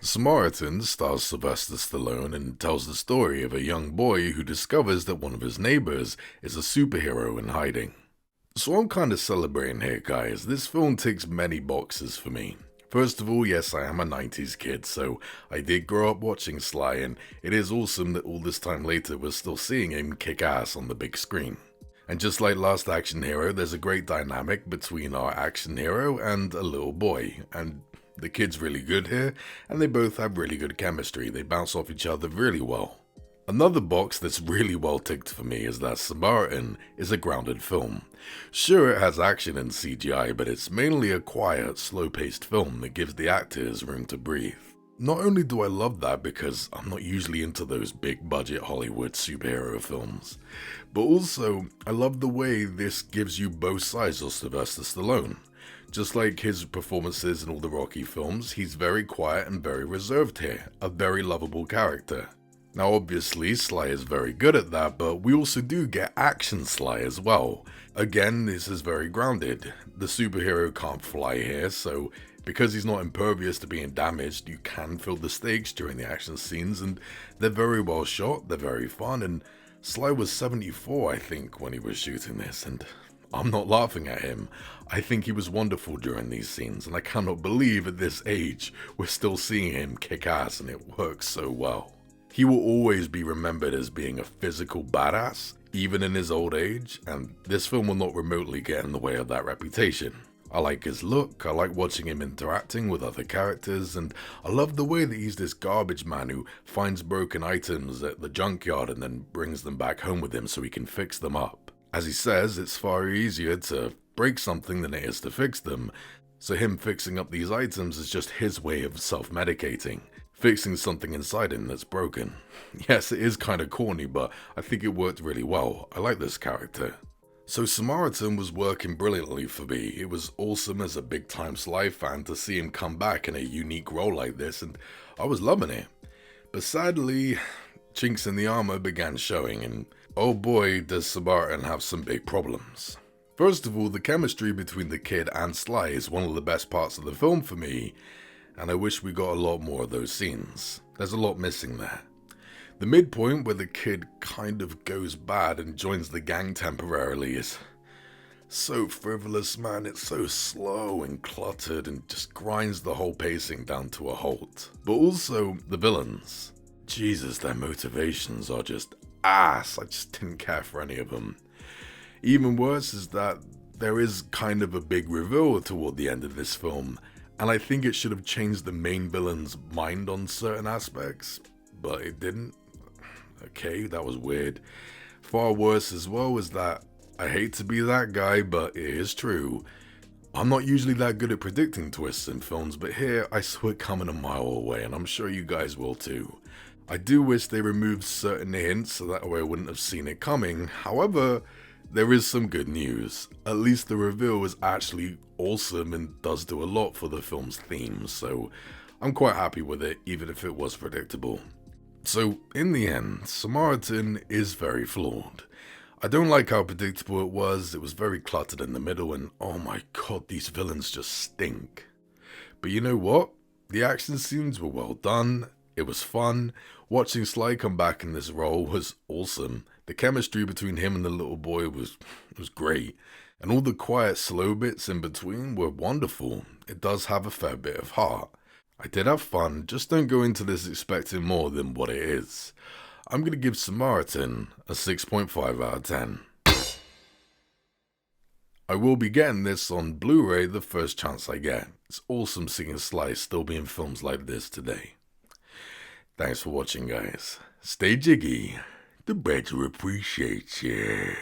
Samaritan stars Sylvester Stallone and tells the story of a young boy who discovers that one of his neighbors is a superhero in hiding. So I'm kind of celebrating here, guys. This film ticks many boxes for me. First of all, yes, I am a 90s kid, so I did grow up watching Sly, and it is awesome that all this time later we're still seeing him kick ass on the big screen. And just like Last Action Hero, there's a great dynamic between our action hero and a little boy, and the kid's really good here, and they both have really good chemistry. They bounce off each other really well. Another box that's really well ticked for me is that Samaritan is a grounded film. Sure, it has action and CGI, but it's mainly a quiet, slow-paced film that gives the actors room to breathe. Not only do I love that because I'm not usually into those big-budget Hollywood superhero films, but also I love the way this gives you both sides of Sylvester Stallone. Just like his performances in all the Rocky films, he's very quiet and very reserved here, a very lovable character. Now obviously Sly is very good at that, but we also do get action Sly as well. Again, this is very grounded. The superhero can't fly here, so because he's not impervious to being damaged, you can feel the stakes during the action scenes, and they're very well shot, they're very fun, and Sly was 74 I think when he was shooting this, and I'm not laughing at him. I think he was wonderful during these scenes, and I cannot believe at this age we're still seeing him kick ass and it works so well. He will always be remembered as being a physical badass, even in his old age, and this film will not remotely get in the way of that reputation. I like his look, I like watching him interacting with other characters, and I love the way that he's this garbage man who finds broken items at the junkyard and then brings them back home with him so he can fix them up. As he says, it's far easier to break something than it is to fix them, so him fixing up these items is just his way of self-medicating. Fixing something inside him that's broken. Yes, it is kind of corny, but I think it worked really well. I like this character. So Samaritan was working brilliantly for me. It was awesome as a big-time Sly fan to see him come back in a unique role like this, and I was loving it. But sadly, chinks in the armor began showing, and oh boy does Samaritan have some big problems. First of all, the chemistry between the kid and Sly is one of the best parts of the film for me, and I wish we got a lot more of those scenes. There's a lot missing there. The midpoint where the kid kind of goes bad and joins the gang temporarily is so frivolous, man. It's so slow and cluttered and just grinds the whole pacing down to a halt. But also the villains. Jesus, their motivations are just ass. I just didn't care for any of them. Even worse is that there is kind of a big reveal toward the end of this film, and I think it should have changed the main villain's mind on certain aspects, but it didn't. Okay, that was weird. Far worse as well is that, I hate to be that guy, but it is true. I'm not usually that good at predicting twists in films, but here I saw it coming a mile away, and I'm sure you guys will too. I do wish they removed certain hints so that way I wouldn't have seen it coming. However, there is some good news. At least the reveal is actually awesome and does do a lot for the film's theme, so I'm quite happy with it, even if it was predictable. So, in the end, Samaritan is very flawed. I don't like how predictable it was very cluttered in the middle, and oh my god, these villains just stink. But you know what? The action scenes were well done, it was fun, watching Sly come back in this role was awesome. The chemistry between him and the little boy was great, and all the quiet, slow bits in between were wonderful. It does have a fair bit of heart. I did have fun, just don't go into this expecting more than what it is. I'm going to give Samaritan a 6.5 out of 10. I will be getting this on Blu-ray the first chance I get. It's awesome seeing Sly still be in films like this today. Thanks for watching, guys. Stay jiggy. The better appreciates you.